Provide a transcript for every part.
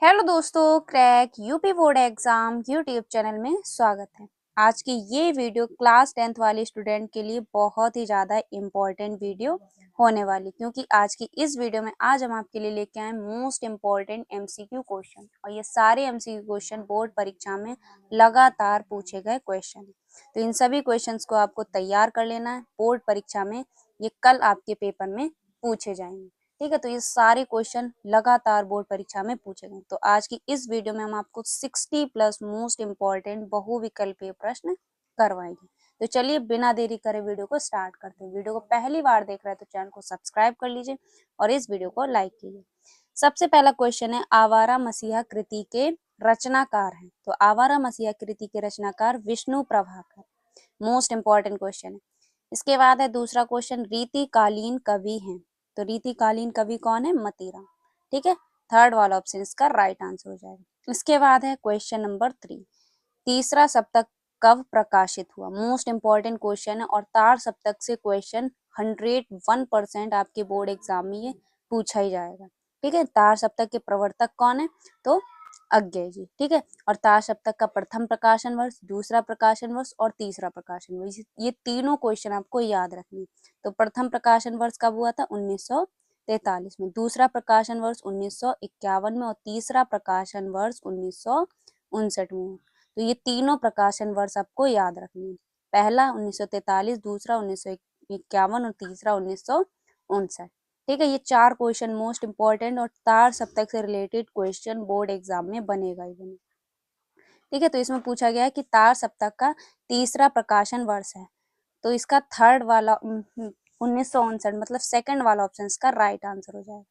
Hello दोस्तों, crack UP board exam YouTube channel में स्वागत है। आज की ये वीडियो क्लास 10th वाले स्टूडेंट के लिए बहुत ही ज़्यादा इम्पोर्टेंट वीडियो होने वाली, क्योंकि आज की इस वीडियो में आज हम आपके लिए लेके आए मोस्ट इम्पोर्टेंट एमसीक्यू क्वेश्चन। और ये सारे एमसीक्यू क्वेश्चन बोर्ड परीक्षा में लगातार पूछे गए क्वेश्चन। तो इन सभी क्वेश्चंस को आपको तैयार कर लेना है। बोर्ड परीक्षा में ये कल आपके पेपर में पूछे जाएंगे। ठीक है, तो ये सारे क्वेश्चन लगातार बोर्ड परीक्षा में पूछे गए। तो आज की इस वीडियो में हम आपको 60+ मोस्ट इम्पोर्टेंट बहुविकल्पीय प्रश्न करवाएंगे। तो चलिए बिना देरी करे वीडियो को स्टार्ट करते हैं। वीडियो को पहली बार देख रहे हैं तो चैनल को सब्सक्राइब कर लीजिए और इस वीडियो को लाइक कीजिए। सबसे पहला क्वेश्चन है, आवारा मसीहा कृति के रचनाकार हैं। तो आवारा मसीहा कृति के रचनाकार Vishnu Prabhakar, most important question है। इसके बाद है दूसरा क्वेश्चन, रीतिकालीन कवि हैं। तो रीतिकालीन कवि कौन है? मतीराम। ठीक है, थर्ड वाला ऑप्शन इसका राइट आंसर हो जाएगा। इसके बाद है क्वेश्चन नंबर 3, तीसरा सप्तक कब प्रकाशित हुआ? मोस्ट इंपॉर्टेंट क्वेश्चन है और तार सप्तक से क्वेश्चन 101% आपके बोर्ड एग्जाम में ये पूछा ही जाएगा। ठीक है, तार सप्तक के प्रवर्तक कौन है? तो अज्ञेय जी। ठीक है, और तार सप्तक का प्रथम प्रकाशन वर्ष, दूसरा प्रकाशन वर्ष और तीसरा प्रकाशन वर्ष, ये तीनों क्वेश्चन आपको याद रखने। तो प्रथम प्रकाशन वर्ष कब हुआ था? 1943 में, दूसरा प्रकाशन वर्ष 1951 में और तीसरा प्रकाशन वर्ष 1959 में। तो ये तीनों प्रकाशन वर्ष आपको याद रखने हैं। पहला 1943, दूसरा 1951 और तीसरा 1959। ठीक है, ये चार क्वेश्चन मोस्ट इंपॉर्टेंट और तार सप्तक से रिलेटेड क्वेश्चन बोर्ड एग्जाम में बनेगा ही बनेगा। ठीक है, तो इसमें पूछा गया है कि तार सप्तक का तीसरा प्रकाशन वर्ष है। तो इसका थर्ड वाला 1959 मतलब सेकंड वाला ऑप्शन इसका राइट आंसर हो जाएगा।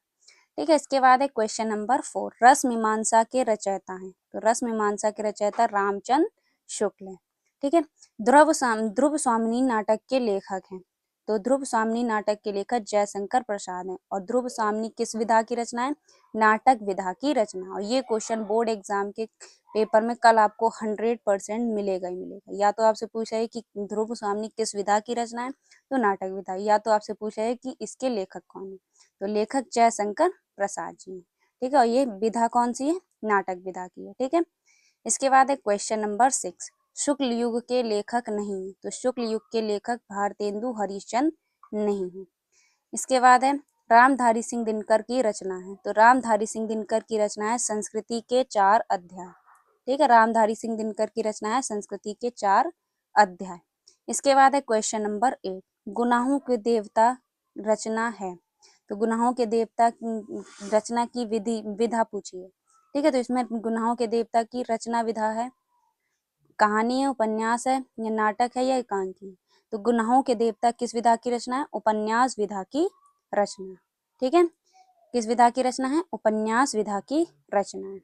ठीक है, इसके बाद है क्वेश्चन नंबर 4, रस मीमांसा के रचयिता हैं। तो रस मीमांसा के रचयिता रामचंद्र शुक्ल है। ठीक है, ध्रुव स्वामिनी नाटक के लेखक हैं। तो ध्रुव स्वामिनी नाटक के लेखक जयशंकर प्रसाद हैं। और ध्रुव स्वामिनी किस विधा की रचना है? नाटक विधा की रचना। और ये क्वेश्चन बोर्ड एग्जाम के पेपर में कल आपको 100% मिलेगा ही मिलेगा। या तो आपसे पूछा है कि ध्रुव स्वामिनी किस विधा की रचना है? तो नाटक विधा। या तो आपसे पूछा है कि इसके लेखक कौन है? तो लेखक जयशंकर प्रसाद जी। ठीक है, और ये विधा कौन सी है? नाटक विधा की है। ठीक है, इसके बाद है क्वेश्चन नंबर 6, शुक्ल युग के लेखक नहीं है। तो शुक्ल युग के लेखक भारतेंदु हरिश्चंद्र नहीं है। इसके बाद है रामधारी सिंह दिनकर की रचना है। तो रामधारी सिंह दिनकर की रचना है संस्कृति के 4 अध्याय। ठीक है, रामधारी सिंह दिनकर की रचना है संस्कृति के 4 अध्याय। इसके बाद है क्वेश्चन नंबर 8, गुनाहों के देवता रचना है। तो गुनाहों के देवता रचना की विधा पूछी है। ठीक है, तो इसमें गुनाहों के देवता की रचना विधा है, कहानी है, उपन्यास है, या नाटक है, या एकांकी है। तो गुनाहों के देवता किस विधा की रचना है? उपन्यास विधा की रचना। ठीक है, किस विधा की रचना है? उपन्यास विधा की रचना है।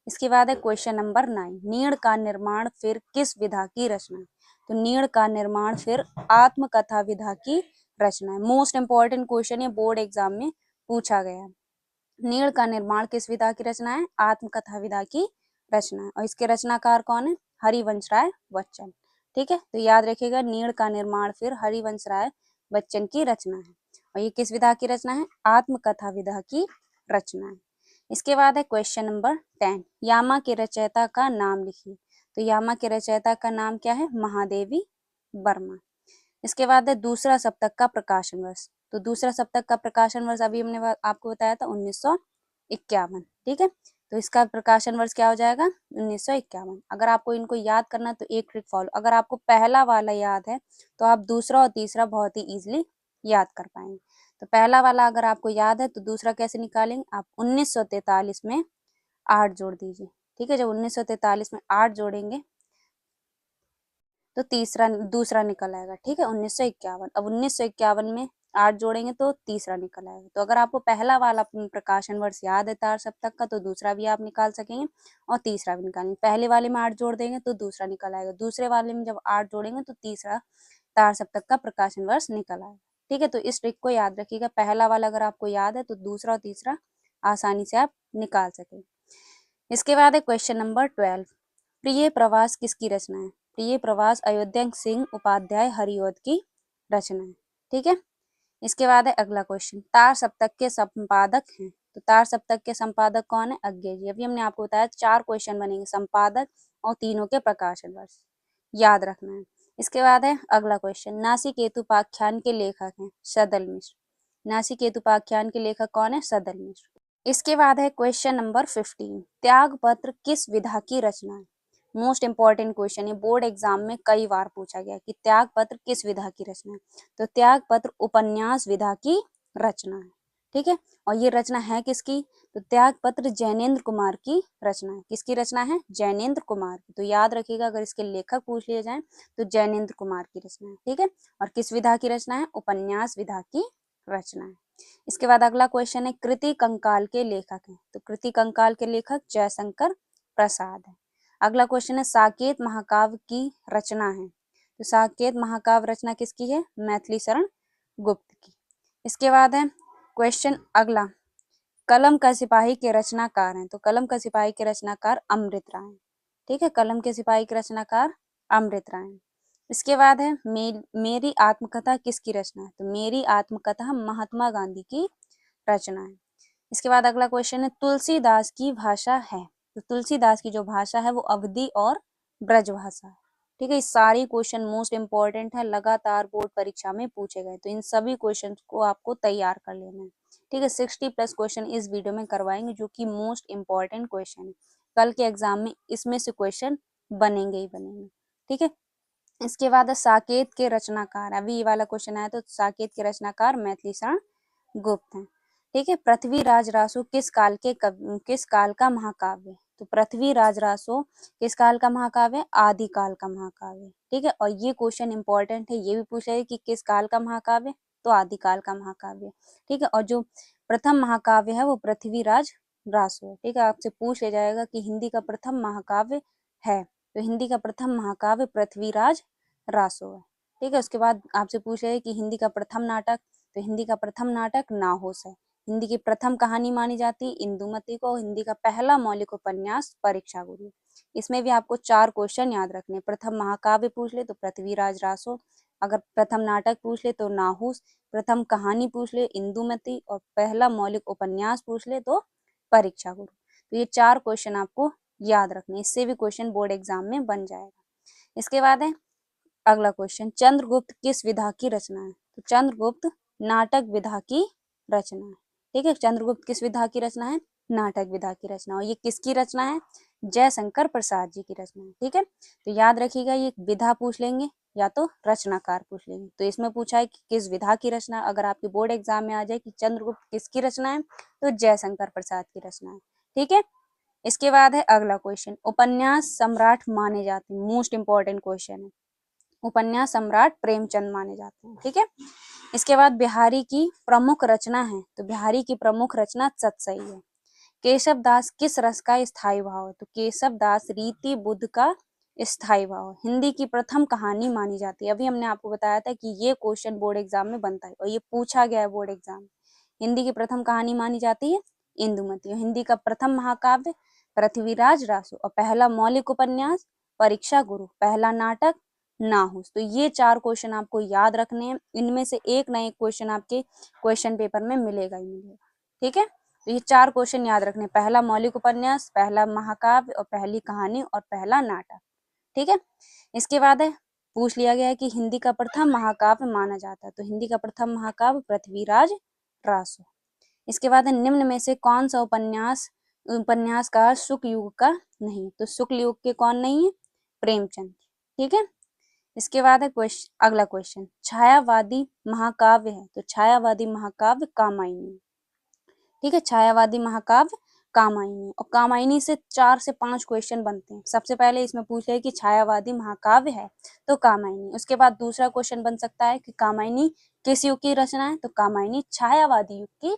इसके बाद है क्वेश्चन नंबर 9, नीड़ का निर्माण फिर किस विधा की रचना है? तो नीड़ का निर्माण फिर आत्मकथा विधा की रचना है। मोस्ट इंपॉर्टेंट क्वेश्चन ये बोर्ड एग्जाम में पूछा गया है। नीड़ का निर्माण किस विधा की रचना है? आत्मकथा विधा की रचना है। और इसके रचनाकार कौन है? हरिवंश राय बच्चन। ठीक है, तो याद रखिएगा, नीड़ का निर्माण फिर हरिवंश राय बच्चन की रचना है। और ये किस विधा की रचना है? आत्मकथा विधा की रचना है। इसके बाद है क्वेश्चन नंबर 10, यामा के रचयिता का नाम लिखिए। तो यामा के रचयिता का नाम क्या है? महादेवी वर्मा। इसके बाद है दूसरा सप्तक का प्रकाशन वर्ष। तो दूसरा सप्तक का प्रकाशन वर्ष अभी हमने आपको बताया था 1951। ठीक है, तो इसका प्रकाशन वर्ष क्या हो जाएगा? 1951। अगर आपको इनको याद करना तो एक ट्रिक फॉलो, अगर आपको पहला वाला याद है तो आप दूसरा और तीसरा बहुत ही इजीली याद कर पाएंगे। तो पहला वाला अगर आपको याद है तो दूसरा कैसे निकालेंगे? आप 1943 में 8 जोड़ दीजिए। ठीक है, जब 1943 में 8 जोड़ेंगे तो दूसरा निकल आएगा। ठीक है, 1951। अब 1951 में 8 जोड़ेंगे तो तीसरा निकल आएगा। तो अगर आपको पहला वाला प्रकाशन वर्ष याद है तार सप्तक का तो दूसरा भी आप निकाल सकेंगे और तीसरा भी निकालेंगे। पहले वाले में 8 जोड़ देंगे तो दूसरा निकल आएगा, दूसरे वाले में जब 8 जोड़ेंगे तो तीसरा तार सप्तक का प्रकाशन वर्ष निकल आएगा। ठीक है, तो इस ट्रिक को याद रखिएगा, पहला वाला अगर आपको याद है तो दूसरा और तीसरा आसानी से आप निकाल सकें। इसके बाद है क्वेश्चन नंबर 12, प्रिय प्रवास किसकी रचना है? प्रिय प्रवास अयोध्या सिंह उपाध्याय हरिऔध की रचना है। ठीक है, इसके बाद है अगला क्वेश्चन, तार सप्तक के संपादक हैं। तो तार सप्तक के संपादक कौन है? अज्ञे जी। अभी हमने आपको बताया 4 क्वेश्चन बनेंगे, संपादक और तीनों के प्रकाशन वर्ष याद रखना है। इसके बाद है अगला क्वेश्चन, नासिकेतुपाख्यान के लेखक हैं सदल मिश्र। नासिकेतुपाख्यान के लेखक कौन है? सदल मिश्र। इसके बाद है क्वेश्चन नंबर 15, त्यागपत्र किस विधा की रचना है? मोस्ट इंपॉर्टेंट क्वेश्चन है, बोर्ड एग्जाम में कई बार पूछा गया कि त्यागपत्र किस विधा की रचना है। तो त्यागपत्र उपन्यास विधा की रचना है, ठीक है। और ये रचना है किसकी? तो त्यागपत्र जैनेन्द्र कुमार की रचना है। किसकी रचना है? जैनेन्द्र कुमार की। तो याद रखिएगा, अगर इसके लेखक पूछ लिए जाएं तो जैनेन्द्र कुमार की रचना है, ठीक है। और किस विधा की रचना है? उपन्यास विधा की रचना है। इसके बाद अगला क्वेश्चन है, कृति कंकाल के लेखक हैं। तो कृति कंकाल के लेखक जयशंकर प्रसाद है। अगला क्वेश्चन है, साकेत महाकाव्य की रचना है। तो साकेत महाकाव्य रचना किसकी है? मैथिली शरण गुप्त की। इसके बाद है क्वेश्चन अगला, कलम का सिपाही के रचनाकार हैं। तो कलम का सिपाही के रचनाकार अमृत राय हैं, ठीक है। कलम के सिपाही के रचनाकार अमृत राय हैं। इसके बाद है मेरी आत्मकथा किसकी रचना है? तो मेरी आत्मकथा महात्मा गांधी की रचना है। इसके बाद अगला क्वेश्चन है, तुलसीदास की भाषा है। तो तुलसीदास की जो भाषा है वो अवधी और ब्रज भाषा है, ठीक है। ये सारी क्वेश्चन मोस्ट इंपॉर्टेंट है, लगातार बोर्ड परीक्षा में पूछे गए, तो इन सभी क्वेश्चन को आपको तैयार कर लेना है, ठीक है। 60+ क्वेश्चन इस वीडियो में करवाएंगे, जो कि मोस्ट इंपॉर्टेंट क्वेश्चन है। कल के एग्जाम में इसमें से क्वेश्चन बनेंगे ही बनेंगे, ठीक है। इसके बाद साकेत के रचनाकार, अभी ये वाला क्वेश्चन आया, तो साकेत के रचनाकार मैथिली शरण गुप्त हैं, ठीक है। पृथ्वीराज रासो किस काल का महाकाव्य है? तो पृथ्वीराज रासो किस काल का महाकाव्य है? आदिकाल का महाकाव्य, ठीक है। और ये क्वेश्चन इंपॉर्टेंट है, ये भी पूछा है कि किस काल का महाकाव्य? तो आदिकाल का महाकाव्य, ठीक है। और जो प्रथम महाकाव्य है वो पृथ्वीराज रासो है, ठीक है। आपसे पूछ लिया जाएगा कि हिंदी का प्रथम महाकाव्य है, तो हिंदी का प्रथम महाकाव्य पृथ्वीराज रासो है, ठीक है। उसके बाद आपसे पूछ रहे कि हिंदी का प्रथम नाटक, तो हिंदी का प्रथम नाटक नाहोश है। हिंदी की प्रथम कहानी मानी जाती है इंदुमती को। हिंदी का पहला मौलिक उपन्यास परीक्षा गुरु। इसमें भी आपको 4 क्वेश्चन याद रखने, प्रथम महाकाव्य पूछ ले तो पृथ्वीराज रासो, अगर प्रथम नाटक पूछ ले तो नाहुस, प्रथम कहानी पूछ ले इंदुमती, और पहला मौलिक उपन्यास पूछ ले तो परीक्षा गुरु। तो ये 4 क्वेश्चन आपको याद रखने, इससे भी क्वेश्चन बोर्ड एग्जाम में बन जाएगा। इसके बाद है अगला क्वेश्चन, चंद्रगुप्त किस विधा की रचना है? तो चंद्रगुप्त नाटक विधा की रचना है, ठीक है। चंद्रगुप्त किस विधा की रचना है? नाटक विधा की रचना। और ये किसकी रचना है? जयशंकर प्रसाद जी की रचना है, ठीक है। तो याद रखिएगा, ये विधा पूछ लेंगे या तो रचनाकार पूछ लेंगे। तो इसमें पूछा है कि किस विधा की रचना, अगर आपके बोर्ड एग्जाम में आ जाए कि चंद्रगुप्त किसकी रचना है, तो जयशंकर प्रसाद की रचना है, ठीक है। इसके बाद है अगला क्वेश्चन, उपन्यास सम्राट माने जाते हैं, मोस्ट इंपॉर्टेंट क्वेश्चन है। उपन्यास सम्राट प्रेमचंद माने जाते हैं, ठीक है। इसके बाद बिहारी की प्रमुख रचना है। तो बिहारी की प्रमुख रचना सतसई है। केशव दास किस रस का स्थायी भाव है? तो केशव दास रीति बुद्ध का स्थायी भाव है। हिंदी की प्रथम कहानी मानी जाती है। अभी हमने आपको बताया था कि ये क्वेश्चन बोर्ड एग्जाम में बनता है और ये पूछा गया है बोर्ड एग्जाम में। हिंदी की प्रथम कहानी मानी जाती है इंदुमती। हिंदी का प्रथम महाकाव्य पृथ्वीराज रासो, और पहला मौलिक उपन्यास परीक्षा गुरु, पहला नाटक नाहुस। तो ये 4 क्वेश्चन आपको याद रखने हैं, इनमें से एक ना एक क्वेश्चन आपके क्वेश्चन पेपर में मिलेगा ही मिलेगा, ठीक है। तो ये 4 क्वेश्चन याद रखने, पहला मौलिक उपन्यास, पहला महाकाव्य और पहली कहानी और पहला नाटक, ठीक है। इसके बाद है पूछ लिया गया है कि हिंदी का प्रथम महाकाव्य माना जाता है। तो हिंदी का प्रथम महाकाव्य पृथ्वीराज रासो। इसके बाद है निम्न में से कौन सा उपन्यासकार शुक्ल युग का नहीं? तो शुक्ल युग के कौन नहीं है? प्रेमचंद, ठीक है। इसके बाद है अगला क्वेश्चन, छायावादी महाकाव्य है। तो छायावादी महाकाव्य कामायनी, ठीक है। छायावादी महाकाव्य कामायनी, और कामायनी से 4 से 5 क्वेश्चन बनते हैं। सबसे पहले इसमें पूछ ले कि छायावादी महाकाव्य है तो कामायनी। उसके बाद दूसरा क्वेश्चन बन सकता है कि कामायनी किस युग की रचना है? तो कामायनी छायावादी युग की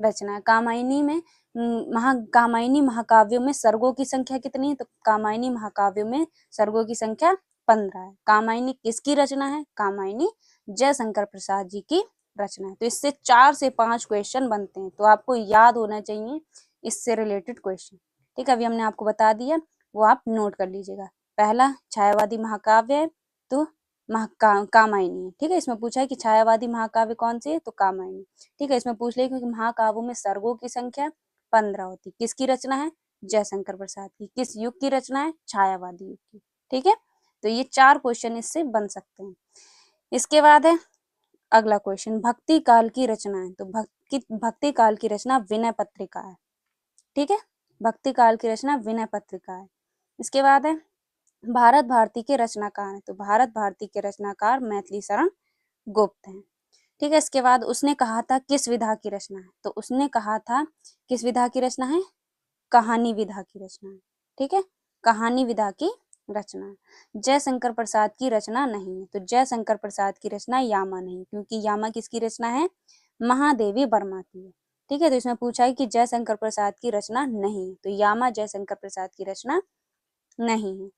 रचना है। कामायनी में कामायनी महाकाव्यों में सर्गों की संख्या कितनी है? तो कामायनी महाकाव्यों में सर्गों की संख्या 15 है। कामायनी किसकी रचना है? कामायनी जयशंकर प्रसाद जी की रचना है। तो इससे 4 से 5 क्वेश्चन बनते हैं, तो आपको याद होना चाहिए इससे रिलेटेड क्वेश्चन, ठीक है। अभी हमने आपको बता दिया, वो आप नोट कर लीजिएगा। पहला छायावादी महाकाव्य है तो कामायनी है, ठीक है। इसमें पूछा है कि छायावादी महाकाव्य कौन सी है? तो कामायनी, ठीक है। इसमें पूछ ले कि महाकाव्यों में सर्गों की संख्या 15 होती। किसकी रचना है? जयशंकर प्रसाद की। किस युग की रचना है? छायावादी युग की। ठीक है, तो ये 4 क्वेश्चन इससे बन सकते हैं। इसके बाद है अगला क्वेश्चन, भक्ति काल की रचना है। तो भक्ति काल की रचना विनय पत्रिका है। ठीक है, भक्ति काल की रचना विनय पत्रिका है। इसके बाद है भारत भारती के रचनाकार है। तो भारत भारती के रचनाकार मैथिली शरण गुप्त हैं। ठीक है, इसके बाद उसने कहा था किस विधा की रचना है? तो उसने कहा था किस विधा की रचना है? कहानी विधा की रचना है। ठीक है, कहानी विधा की रचना है। जयशंकर प्रसाद की रचना नहीं है। तो जयशंकर प्रसाद की रचना यामा नहीं, क्योंकि यामा किसकी रचना है? महादेवी वर्मा की है। ठीक है, तो इसमें पूछा है कि जयशंकर प्रसाद की रचना नहीं है, तो यामा जयशंकर प्रसाद की रचना नहीं है।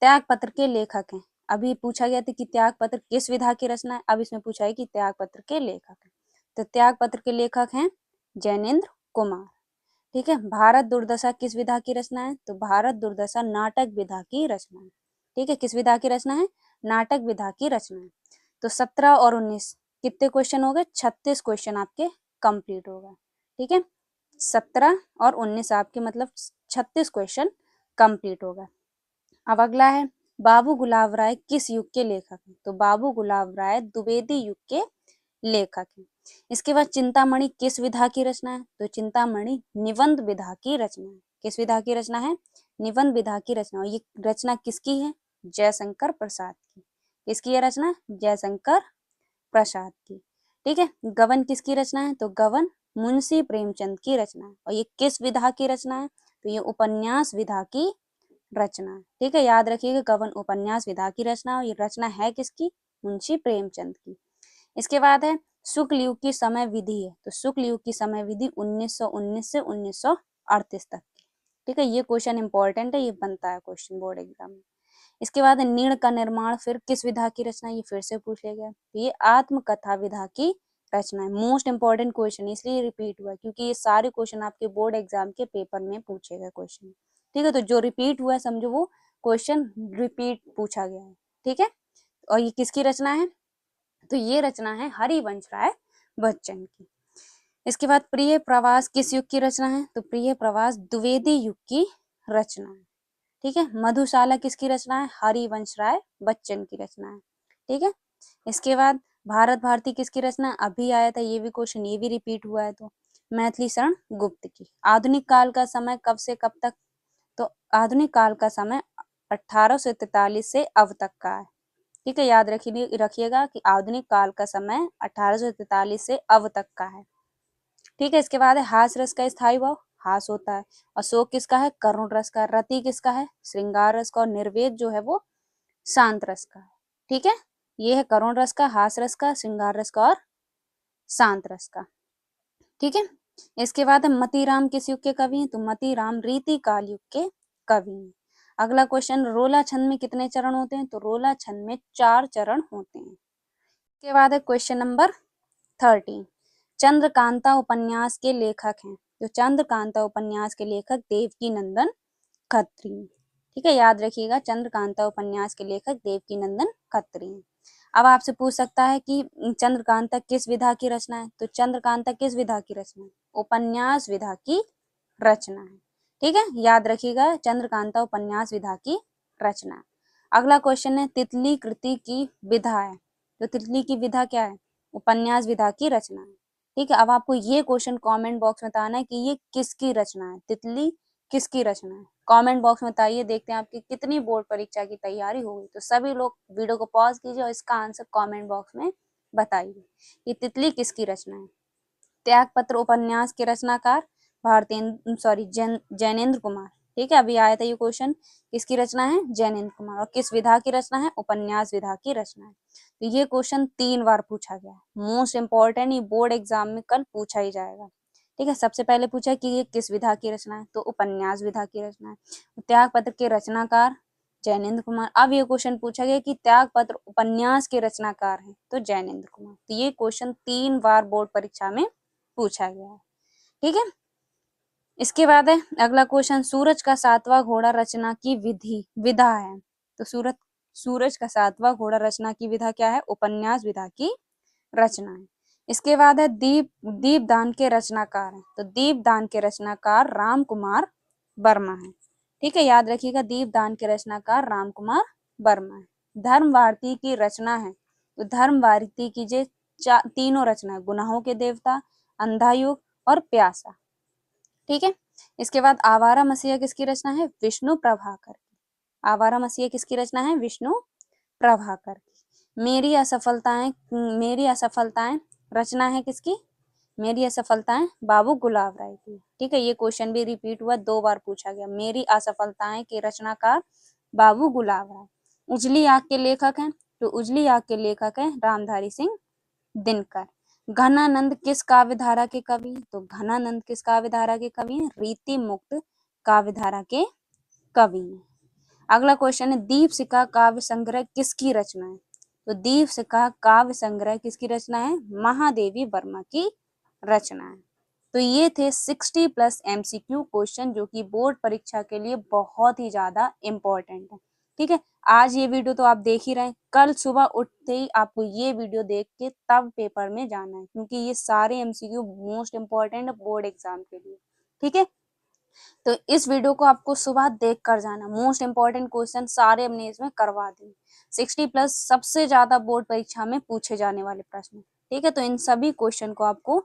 त्याग पत्र के लेखक हैं। अभी पूछा गया था कि त्याग पत्र किस विधा की रचना है, अब इसमें पूछा है कि त्याग पत्र के लेखक हैं। तो त्याग पत्र के लेखक हैं जैनेन्द्र कुमार। ठीक है, भारत दुर्दशा किस विधा की रचना है? तो भारत दुर्दशा नाटक विधा की रचना है। ठीक है, किस विधा की रचना है? नाटक विधा की रचना है। तो 17 और 19 कितने क्वेश्चन हो गए? 36 क्वेश्चन आपके कंप्लीट हो गए। ठीक है, 17 और 19 आपके मतलब 36 क्वेश्चन कंप्लीट हो गए। अब अगला है बाबू गुलाब राय किस युग के लेखक हैं? तो बाबू गुलाब राय द्विवेदी युग के लेखक हैं। इसके बाद चिंतामणि किस विधा की रचना है? तो चिंतामणि निबंध विधा की रचना है। किस विधा की रचना है? निबंध विधा की रचना। और ये रचना किसकी है? जयशंकर प्रसाद की। किसकी है रचना? जयशंकर प्रसाद की। ठीक है, गबन किसकी रचना है? तो गबन मुंशी प्रेमचंद की रचना है। और ये किस विधा की रचना है? तो ये उपन्यास विधा की रचना। ठीक है, याद रखिएगा गबन उपन्यास विधा की रचना, और ये रचना है किसकी? मुंशी प्रेमचंद की। इसके बाद है शुक्ल युग की समय विधि है। तो शुक्ल युग की समय विधि 1919 से 1938 तक की। ठीक है, ये क्वेश्चन इंपॉर्टेंट है, ये बनता है क्वेश्चन बोर्ड एग्जाम में। इसके बाद नीड़ का निर्माण फिर किस विधा की रचना? ये फिर से पूछ लिया गया। तो ये आत्मकथा विधा की रचना है। मोस्ट इंपॉर्टेंट क्वेश्चन इसलिए रिपीट हुआ क्योंकि ये सारे क्वेश्चन आपके बोर्ड एग्जाम के पेपर में पूछे गए क्वेश्चन। ठीक है, तो जो रिपीट हुआ है समझो वो क्वेश्चन रिपीट पूछा गया है। ठीक है, और ये किसकी रचना है? तो ये रचना है हरिवंश राय बच्चन की। इसके बाद प्रिय प्रवास किस युग की रचना है? तो प्रिय प्रवास द्विवेदी युग की रचना है। ठीक है, मधुशाला किसकी रचना है? हरिवंश राय बच्चन की रचना है। ठीक है, इसके बाद भारत भारती किसकी रचना? अभी आया था ये भी क्वेश्चन, ये भी रिपीट हुआ है। तो मैथिली शरण गुप्त की। आधुनिक काल का समय कब से कब तक? तो आधुनिक काल का समय 1843 से अब तक का है। ठीक है, याद रखिएगा कि आधुनिक काल का समय 1843 से अब तक का है। ठीक है, इसके बाद है हास रस का स्थायी भाव हास होता है। अशोक किसका है? करुण रस का। रति किसका है? श्रृंगार रस का। और निर्वेद जो है वो शांत रस का है। ठीक है, ये है करुण रस का, हास रस का, श्रृंगार रस का और शांत रस का। ठीक है, इसके बाद मतीराम किस युग के कवि हैं? तो मतीराम रीति काल युग के कवि हैं। अगला क्वेश्चन, रोला छंद में कितने चरण होते हैं? तो रोला छंद में 4 चरण होते हैं। इसके बाद है क्वेश्चन नंबर 13, चंद्रकांता उपन्यास के लेखक हैं। तो चंद्रकांता उपन्यास के लेखक देवकी नंदन खत्री। ठीक है, याद रखिएगा चंद्रकांता उपन्यास के लेखक देवकी नंदन खत्री हैं। अब आपसे पूछ सकता है कि चंद्रकांता किस विधा की रचना है? तो चंद्रकांता किस विधा की रचना है? उपन्यास विधा की रचना है। ठीक है, याद रखिएगा चंद्रकांता उपन्यास विधा की रचना है। अगला क्वेश्चन है तितली कृति की विधा है। तो तितली की विधा क्या है? उपन्यास विधा की रचना है। ठीक है, अब आपको ये क्वेश्चन कमेंट बॉक्स में बताना है कि ये किसकी रचना है, तितली किसकी रचना है। कमेंट बॉक्स में बताइए, देखते हैं आपकी कितनी बोर्ड परीक्षा की तैयारी हो गई। तो सभी लोग वीडियो को पॉज कीजिए और इसका आंसर कमेंट बॉक्स में बताइए, ये तितली किसकी रचना है। त्यागपत्र उपन्यास के रचनाकार जैनेन्द्र कुमार। ठीक है, अभी आया था ये क्वेश्चन, किसकी रचना है? जैनेन्द्र कुमार। और किस विधा की रचना है? उपन्यास विधा की रचना है। तो ये क्वेश्चन 3 बार पूछा गया, मोस्ट इंपॉर्टेंट, ये बोर्ड एग्जाम में कल पूछा ही जाएगा। ठीक है, सबसे पहले पूछा कि ये किस विधा की रचना है? तो उपन्यास विधा की रचना है। त्यागपत्र के रचनाकार जैनेन्द्र कुमार। अब ये क्वेश्चन पूछा गया कि त्यागपत्र उपन्यास के रचनाकार हैं, तो जैनेन्द्र कुमार। तो ये क्वेश्चन 3 बार बोर्ड परीक्षा में पूछा गया है। ठीक है, इसके बाद है अगला क्वेश्चन, सूरज का 7वां घोड़ा रचना की विधा है। तो सूरज का 7वां घोड़ा रचना की विधा क्या है? उपन्यास विधा की रचना है। इसके बाद है दीपदान के रचनाकार हैं, तो दीपदान के रचनाकार राम कुमार वर्मा है। ठीक है, याद रखिएगा, दीपदान के रचनाकार राम कुमार वर्मा है। धर्म भारती की रचना है, तो धर्म भारती की जो तीनों रचना है, गुनाहों के देवता, अंधा युग और प्यासा। ठीक है, इसके बाद आवारा मसीहा किसकी रचना है? विष्णु प्रभाकर की। आवारा मसीहा किसकी रचना है? विष्णु प्रभाकर की। मेरी असफलताएं रचना है किसकी? मेरी असफलताएं बाबू गुलाब राय की। ठीक है, ये क्वेश्चन भी रिपीट हुआ, 2 बार पूछा गया। मेरी असफलताएं के रचनाकार बाबू गुलाब राय। उजली आग के लेखक हैं, तो उजली आग के लेखक हैं रामधारी सिंह दिनकर। घनानंद किस काव्य धारा के कवि? तो घनानंद किस काव्य धारा के कवि हैं? रीति मुक्त काव्य धारा के कवि हैं। अगला क्वेश्चन है, दीपशिखा काव्य संग्रह किसकी रचना है? तो दीपशिखा काव्य संग्रह किसकी रचना है? महादेवी वर्मा की रचना है। तो ये थे 60+ MCQ क्वेश्चन जो कि बोर्ड परीक्षा के लिए बहुत ही ज्यादा इम्पोर्टेंट है। ठीक है, आज ये वीडियो तो आप देख ही रहे हैं, कल सुबह उठते ही आपको ये वीडियो देख के तब पेपर में जाना है, क्योंकि ये सारे MCQ मोस्ट इम्पोर्टेंट है बोर्ड एग्जाम के लिए। ठीक है, तो इस वीडियो को आपको सुबह देख कर जाना, मोस्ट इंपॉर्टेंट क्वेश्चन सारे हमने इसमें करवा दिए। 60+ सबसे ज्यादा बोर्ड परीक्षा में पूछे जाने वाले प्रश्न। ठीक है, तो इन सभी क्वेश्चन को आपको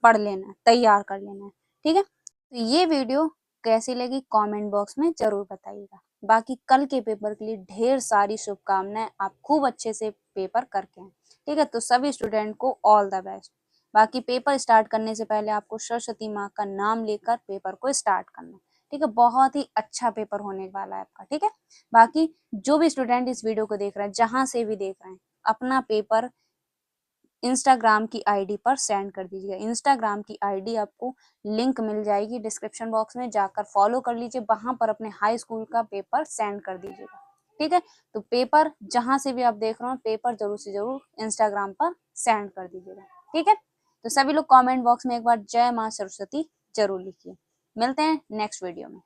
पढ़ लेना है, तैयार कर लेना है। ठीक है, तो ये वीडियो कैसी लगी कमेंट बॉक्स में जरूर बताइएगा। बाकी कल के पेपर के लिए ढेर सारी शुभकामनाएं, आप खूब अच्छे से पेपर करके आए। ठीक है, तो सभी स्टूडेंट को ऑल द बेस्ट। बाकी पेपर स्टार्ट करने से पहले आपको सरस्वती माँ का नाम लेकर पेपर को स्टार्ट करना। ठीक है, बहुत ही अच्छा पेपर होने वाला है आपका। ठीक है, बाकी जो भी स्टूडेंट इस वीडियो को देख रहे हैं, जहां से भी देख रहे हैं, अपना पेपर इंस्टाग्राम की आईडी पर सेंड कर दीजिएगा। इंस्टाग्राम की आईडी आपको लिंक मिल जाएगी डिस्क्रिप्शन बॉक्स में, जाकर फॉलो कर लीजिए, वहां पर अपने हाई स्कूल का पेपर सेंड कर दीजिएगा। ठीक है, तो पेपर जहां से भी आप देख रहे हो, पेपर जरूर से जरूर इंस्टाग्राम पर सेंड कर दीजिएगा। ठीक है, तो सभी लोग कमेंट बॉक्स में एक बार जय माँ सरस्वती जरूर लिखिए। मिलते हैं नेक्स्ट वीडियो में।